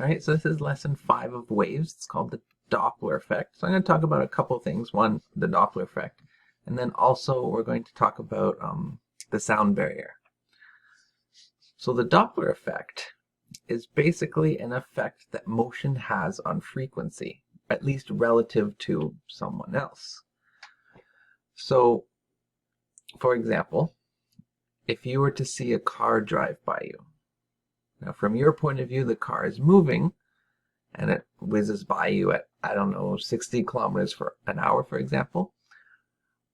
All right, so this is lesson 5 of waves. It's called the Doppler effect. So I'm going to talk about a couple things. One, the Doppler effect, and then also we're going to talk about the sound barrier. So the Doppler effect is basically an effect that motion has on frequency, at least relative to someone else. So, for example, if you were to see a car drive by you, now from your point of view, the car is moving and it whizzes by you at, I don't know, 60 kilometers an hour, for example.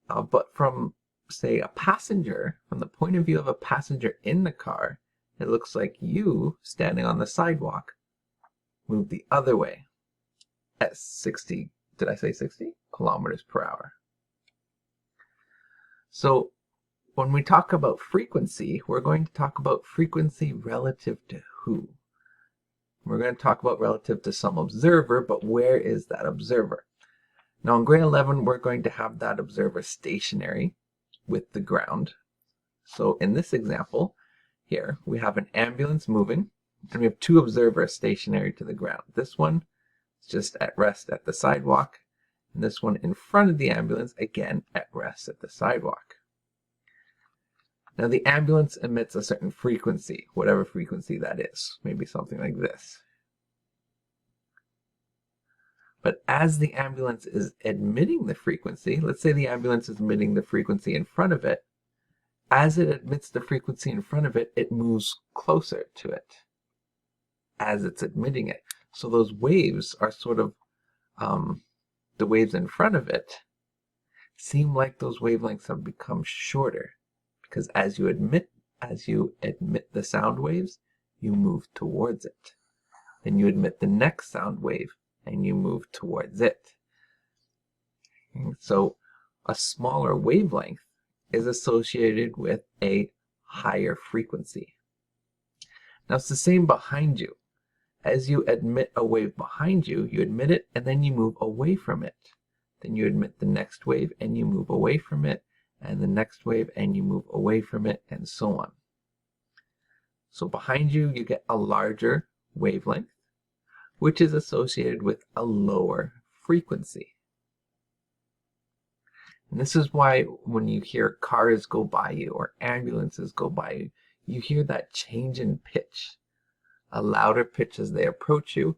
But from, say, a passenger, from the point of view of a passenger in the car, it looks like you, standing on the sidewalk, move the other way at 60, did I say 60? Kilometers per hour. So when we talk about frequency, we're going to talk about frequency relative to who? We're going to talk about relative to some observer, but where is that observer? Now in grade 11, we're going to have that observer stationary with the ground. So in this example here, we have an ambulance moving, and we have two observers stationary to the ground. This one is just at rest at the sidewalk, and this one in front of the ambulance, again at rest at the sidewalk. Now the ambulance emits a certain frequency, whatever frequency that is, maybe something like this. But as the ambulance is emitting the frequency, let's say the ambulance is emitting the frequency in front of it, as it emits the frequency in front of it, it moves closer to it as it's emitting it. So those waves are sort of, the waves in front of it seem like those wavelengths have become shorter. Because as you emit the sound waves, you move towards it. Then you emit the next sound wave, and you move towards it. And so a smaller wavelength is associated with a higher frequency. Now it's the same behind you. As you emit a wave behind you, you emit it, and then you move away from it. Then you emit the next wave, and you move away from it, and the next wave, and you move away from it, and so on. So behind you, you get a larger wavelength, which is associated with a lower frequency. And this is why when you hear cars go by you or ambulances go by you, you hear that change in pitch. A louder pitch as they approach you,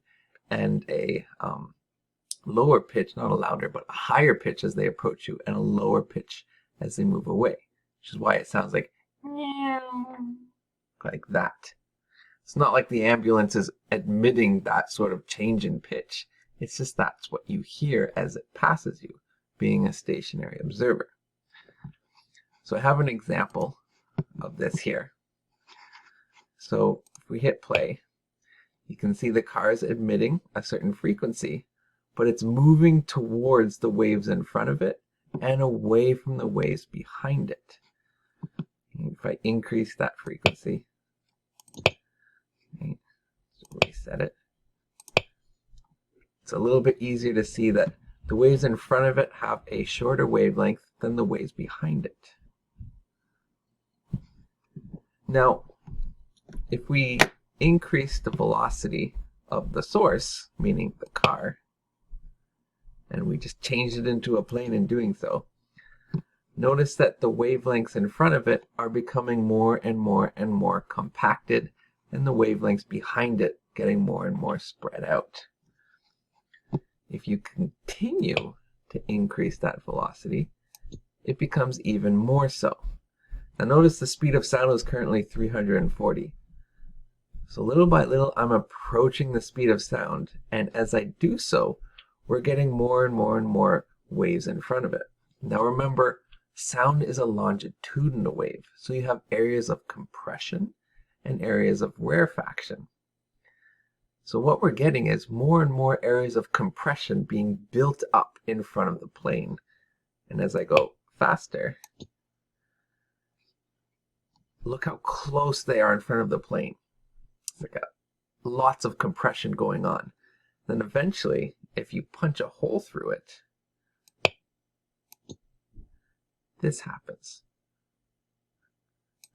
and a lower pitch, not a louder, but a higher pitch as they approach you, and a lower pitch as they move away, which is why it sounds like that. It's not like the ambulance is emitting that sort of change in pitch. It's just that's what you hear as it passes you, being a stationary observer. So I have an example of this here. So if we hit play, you can see the car is emitting a certain frequency, but it's moving towards the waves in front of it and away from the waves behind it. And if I increase that frequency, okay, reset it, it's a little bit easier to see that the waves in front of it have a shorter wavelength than the waves behind it. Now, if we increase the velocity of the source, meaning the car, and we just changed it into a plane in doing so, notice that the wavelengths in front of it are becoming more and more and more compacted, and the wavelengths behind it getting more and more spread out. If you continue to increase that velocity, it becomes even more so. Now notice the speed of sound is currently 340. So little by little, I'm approaching the speed of sound, and as I do so, we're getting more and more and more waves in front of it. Now remember, sound is a longitudinal wave, so you have areas of compression and areas of rarefaction. So what we're getting is more and more areas of compression being built up in front of the plane. And as I go faster, look how close they are in front of the plane. It's like lots of compression going on. Then eventually, if you punch a hole through it, this happens.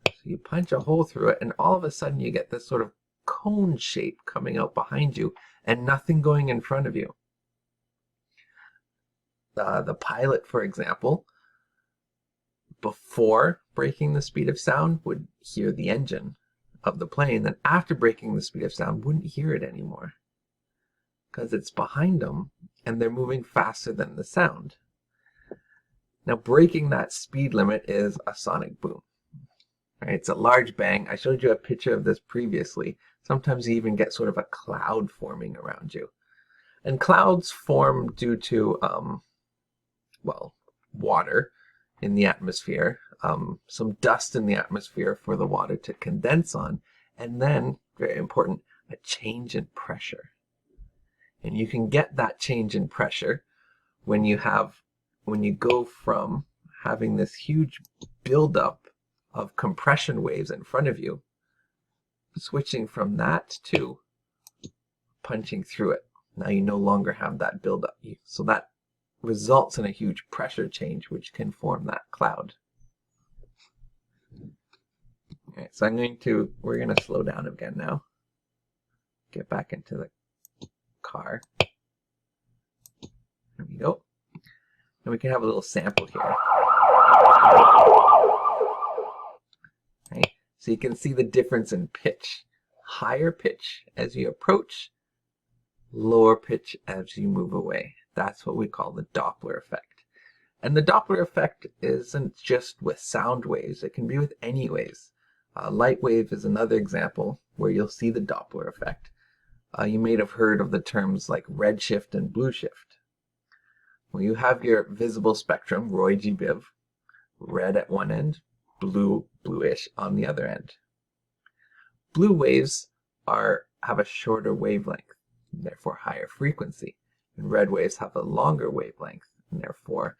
So you punch a hole through it, and all of a sudden you get this sort of cone shape coming out behind you and nothing going in front of you. The pilot, for example, before breaking the speed of sound would hear the engine of the plane, then after breaking the speed of sound wouldn't hear it anymore because it's behind them and they're moving faster than the sound. Now, breaking that speed limit is a sonic boom. Right? It's a large bang. I showed you a picture of this previously. Sometimes you even get sort of a cloud forming around you. And clouds form due to, water in the atmosphere, some dust in the atmosphere for the water to condense on, and then, very important, a change in pressure. And you can get that change in pressure when you go from having this huge buildup of compression waves in front of you, switching from that to punching through it. Now you no longer have that buildup. So that results in a huge pressure change, which can form that cloud. Okay, so we're going to slow down again now. Get back into the car. There we go. And we can have a little sample here. Right? So you can see the difference in pitch. Higher pitch as you approach, lower pitch as you move away. That's what we call the Doppler effect. And the Doppler effect isn't just with sound waves. It can be with any waves. Light wave is another example where you'll see the Doppler effect. You may have heard of the terms like redshift and blue shift. Well, you have your visible spectrum, Roy G. Biv, red at one end, bluish on the other end. Blue waves have a shorter wavelength, and therefore higher frequency. And red waves have a longer wavelength, and therefore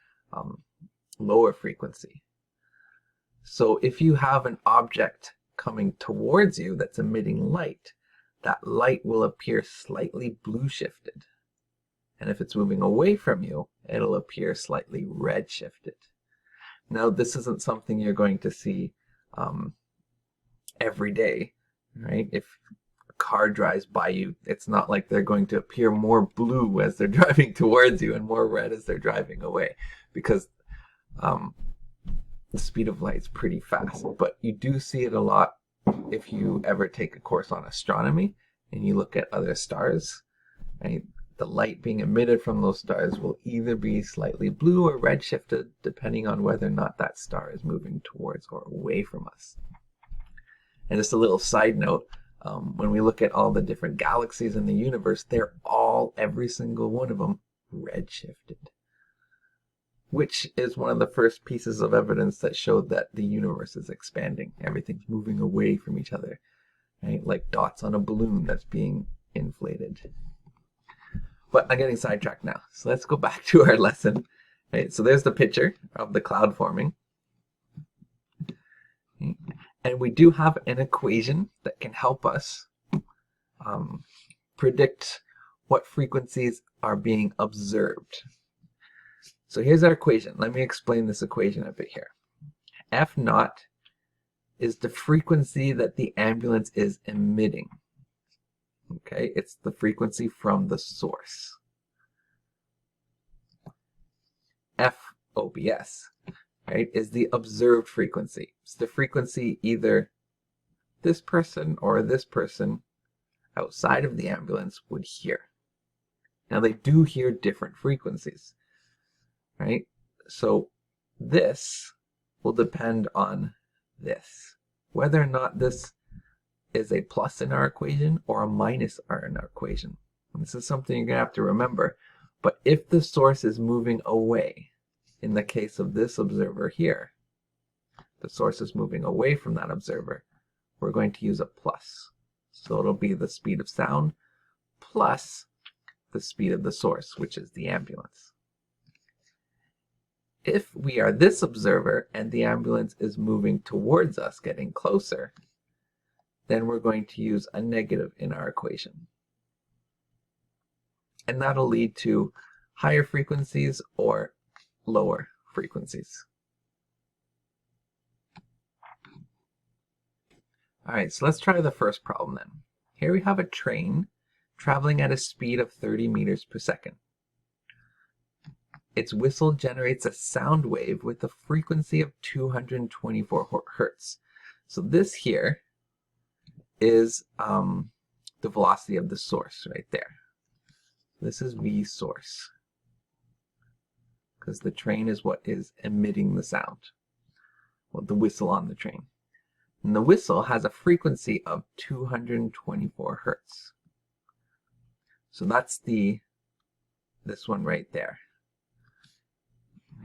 lower frequency. So if you have an object coming towards you that's emitting light, that light will appear slightly blue shifted. And if it's moving away from you, it'll appear slightly red shifted. Now, this isn't something you're going to see every day, right? If a car drives by you, it's not like they're going to appear more blue as they're driving towards you and more red as they're driving away, because the speed of light is pretty fast. But you do see it a lot if you ever take a course on astronomy and you look at other stars, right? The light being emitted from those stars will either be slightly blue or red shifted, depending on whether or not that star is moving towards or away from us. And just a little side note, when we look at all the different galaxies in the universe, they're all, every single one of them, red shifted, which is one of the first pieces of evidence that showed that the universe is expanding. Everything's moving away from each other, right? Like dots on a balloon that's being inflated. But I'm getting sidetracked now. So let's go back to our lesson. Right, so there's the picture of the cloud forming. Okay. And we do have an equation that can help us predict what frequencies are being observed. So here's our equation. Let me explain this equation a bit here. F naught is the frequency that the ambulance is emitting. Okay, it's the frequency from the source. FOBS, right, is the observed frequency. It's the frequency either this person or this person outside of the ambulance would hear. Now they do hear different frequencies, right? So this will depend on this. Whether or not this is a plus in our equation or a minus in our equation. And this is something you're going to have to remember. But if the source is moving away, in the case of this observer here, the source is moving away from that observer, we're going to use a plus. So it'll be the speed of sound plus the speed of the source, which is the ambulance. If we are this observer and the ambulance is moving towards us, getting closer, then we're going to use a negative in our equation. And that'll lead to higher frequencies or lower frequencies. All right, so let's try the first problem then. Here we have a train traveling at a speed of 30 meters per second. Its whistle generates a sound wave with a frequency of 224 hertz. So this here is the velocity of the source right there. This is V source, because the train is what is emitting the sound. Well, the whistle on the train. And the whistle has a frequency of 224 hertz. So that's this one right there.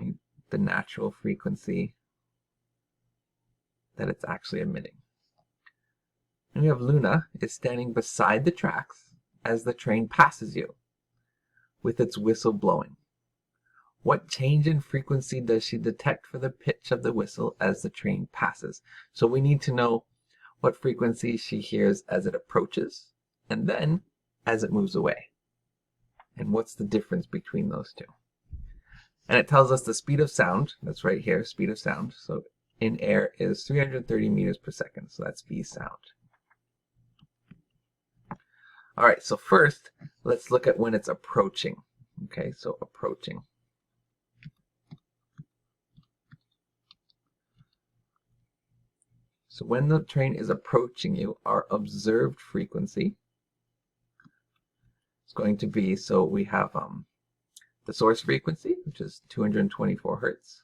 Right? The natural frequency that it's actually emitting. And we have Luna is standing beside the tracks as the train passes you with its whistle blowing. What change in frequency does she detect for the pitch of the whistle as the train passes? So we need to know what frequency she hears as it approaches and then as it moves away. And what's the difference between those two? And it tells us the speed of sound, that's right here, speed of sound. So in air is 330 meters per second. So that's V sound. All right, so first, let's look at when it's approaching. Okay, so approaching. So when the train is approaching you, our observed frequency is going to be, so we have the source frequency, which is 224 hertz.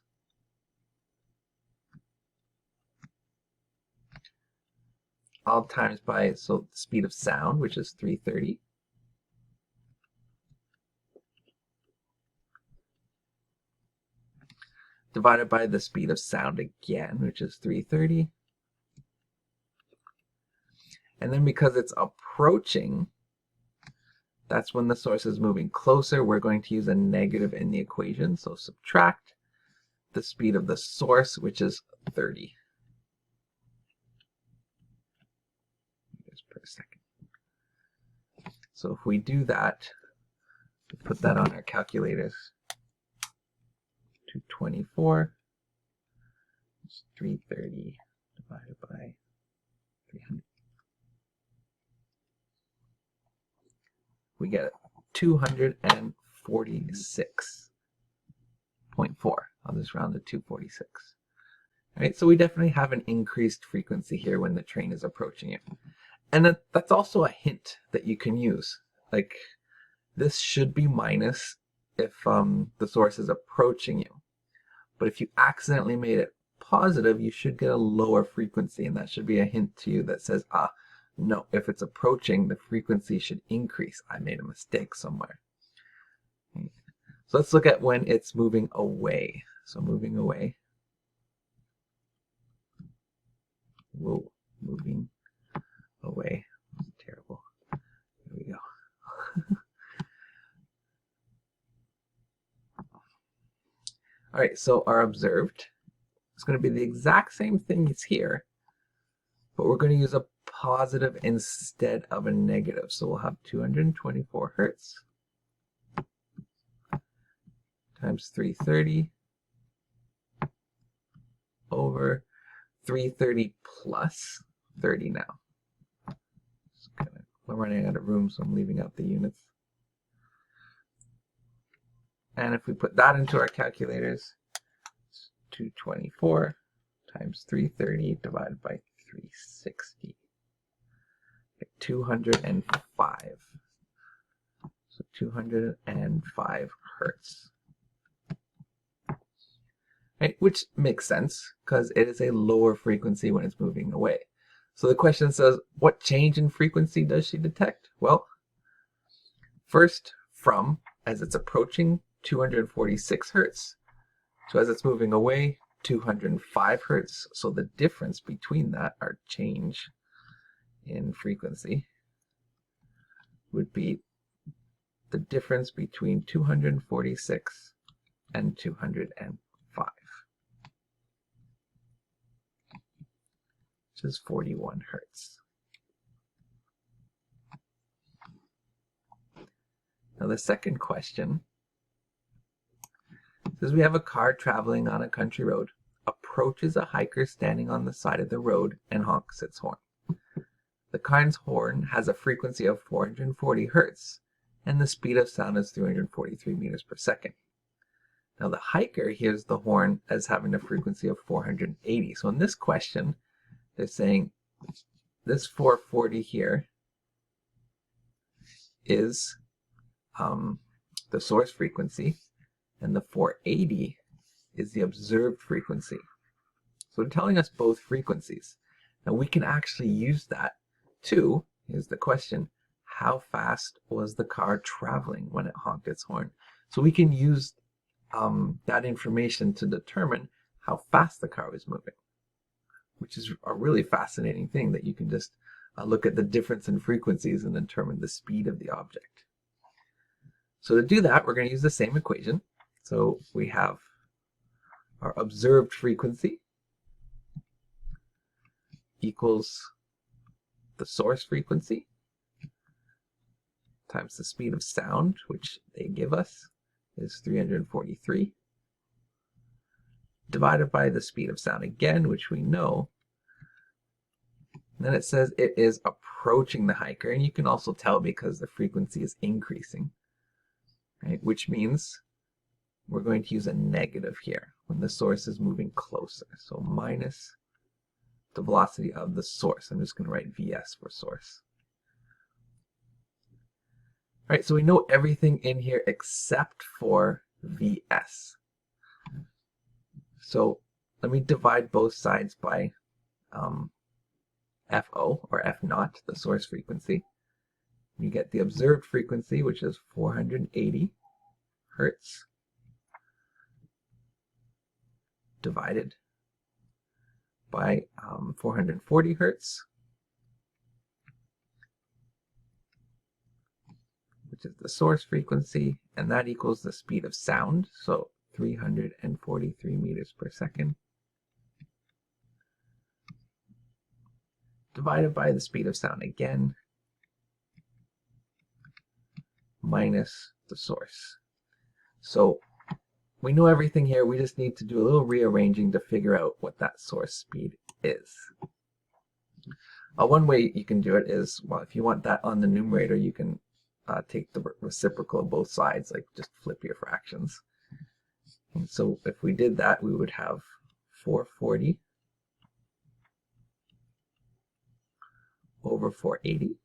All times by, so the speed of sound, which is 330. Divided by the speed of sound again, which is 330. And then because it's approaching, that's when the source is moving closer. We're going to use a negative in the equation. So subtract the speed of the source, which is 30 meters per second. So if we do that, we put that on our calculators. 224 is 330 divided by 300. We get 246.4. I'll just round to 246. All right, so we definitely have an increased frequency here when the train is approaching you. And that's also a hint that you can use. Like, this should be minus if the source is approaching you. But if you accidentally made it positive, you should get a lower frequency, and that should be a hint to you that says, no, if it's approaching, the frequency should increase. I made a mistake somewhere. So let's look at when it's moving away. So moving away. Whoa, moving away. Terrible. Here we go. All right, so our observed is going to be the exact same thing as here, but we're going to use a positive instead of a negative. So we'll have 224 hertz times 330 over 330 plus 30 now. I'm running out of room, so I'm leaving out the units. And if we put that into our calculators, it's 224 times 330 divided by 360. 205. So 205 hertz. Right, which makes sense because it is a lower frequency when it's moving away. So the question says, what change in frequency does she detect? Well, first from as it's approaching 246 hertz to as it's moving away 205 hertz. So the difference between that, our change in frequency, would be the difference between 246 and 205, which is 41 hertz. Now the second question says we have a car traveling on a country road, approaches a hiker standing on the side of the road and honks its horn. The car's horn has a frequency of 440 hertz, and the speed of sound is 343 meters per second. Now the hiker hears the horn as having a frequency of 480. So in this question, they're saying this 440 here is the source frequency, and the 480 is the observed frequency. So they're telling us both frequencies. Now we can actually use that to, here's the question, how fast was the car traveling when it honked its horn? So we can use that information to determine how fast the car was moving, which is a really fascinating thing, that you can just look at the difference in frequencies and determine the speed of the object. So to do that, we're going to use the same equation. So we have our observed frequency equals the source frequency times the speed of sound, which they give us is 343, divided by the speed of sound again, which we know. And then it says it is approaching the hiker, and you can also tell because the frequency is increasing, right? Which means we're going to use a negative here when the source is moving closer. So minus the velocity of the source. I'm just going to write Vs for source. All right, so we know everything in here except for Vs. So let me divide both sides by FO, or F naught, the source frequency. You get the observed frequency, which is 480 hertz, divided by 440 hertz, which is the source frequency, and that equals the speed of sound, so 343 meters per second, divided by the speed of sound again, minus the source. So we know everything here, we just need to do a little rearranging to figure out what that source speed is. One way you can do it is, well, if you want that on the numerator, you can take the reciprocal of both sides, like just flip your fractions. And so if we did that, we would have 440 over 480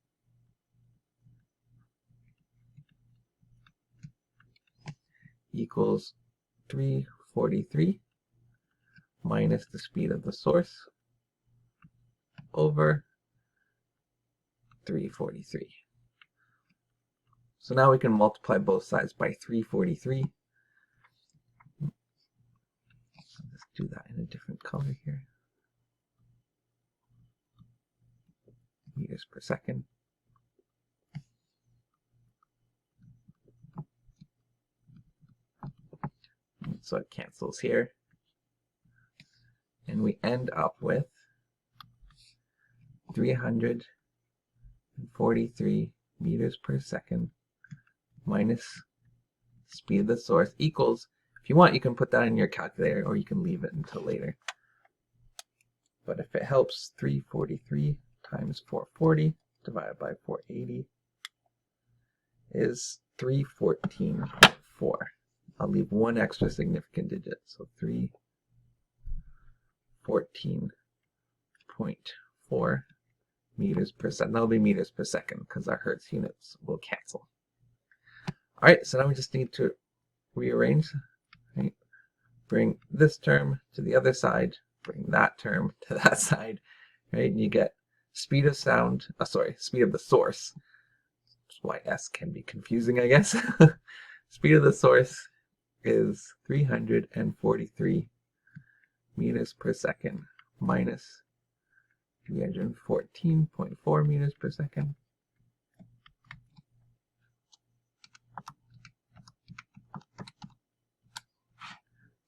equals 343 minus the speed of the source over 343. So now we can multiply both sides by 343. Let's do that in a different color here. Meters per second. So it cancels here. And we end up with 343 meters per second minus speed of the source equals, if you want, you can put that in your calculator, or you can leave it until later. But if it helps, 343 times 440 divided by 480 is 314.4. I'll leave one extra significant digit, so 314.4 meters per second. That'll be meters per second because our hertz units will cancel. All right, so now we just need to rearrange. Right? Bring this term to the other side, bring that term to that side, right? And you get speed of sound, speed of the source. That's why S can be confusing, I guess. Speed of the source is 343 meters per second minus 314.4 meters per second.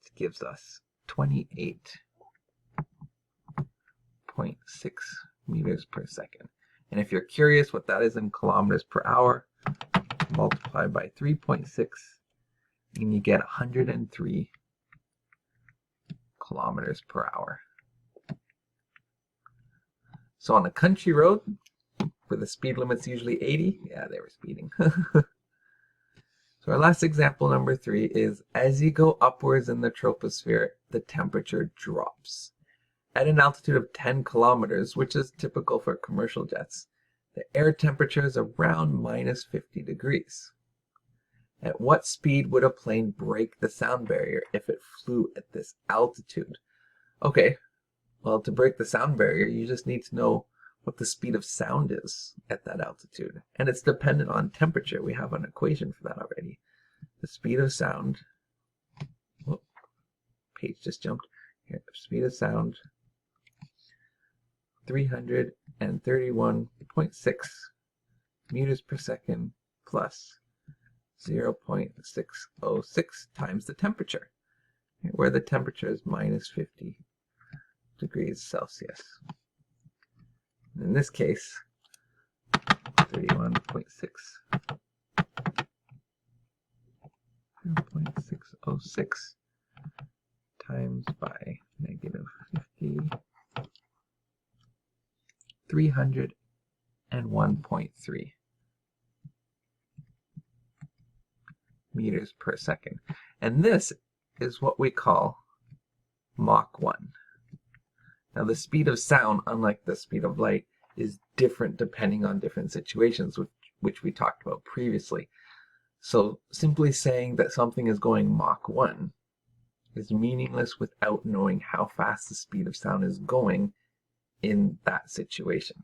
It gives us 28.6 meters per second. And if you're curious what that is in kilometers per hour, multiply by 3.6 and you get 103 kilometers per hour. So on a country road, where the speed limit's usually 80. Yeah, they were speeding. So our last example, number 3, is as you go upwards in the troposphere, the temperature drops. At an altitude of 10 kilometers, which is typical for commercial jets, the air temperature is around minus 50 degrees. At what speed would a plane break the sound barrier if it flew at this altitude? Okay, well, to break the sound barrier, you just need to know what the speed of sound is at that altitude. And it's dependent on temperature. We have an equation for that already. The speed of sound, whoop, page just jumped. Here, speed of sound, 331.6 meters per second plus 0.606 times the temperature, where the temperature is minus 50 degrees Celsius. In this case, 31.6, 0.606 times by negative 50, 301.3 meters per second. And this is what we call Mach 1. Now the speed of sound, unlike the speed of light, is different depending on different situations, which we talked about previously. So simply saying that something is going Mach 1 is meaningless without knowing how fast the speed of sound is going in that situation.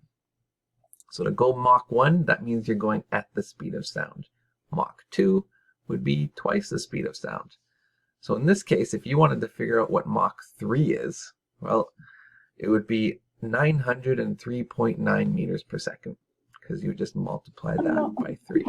So to go Mach 1, that means you're going at the speed of sound. Mach 2 would be twice the speed of sound. So in this case, if you wanted to figure out what Mach 3 is, well, it would be 903.9 meters per second, because you would just multiply that by 3.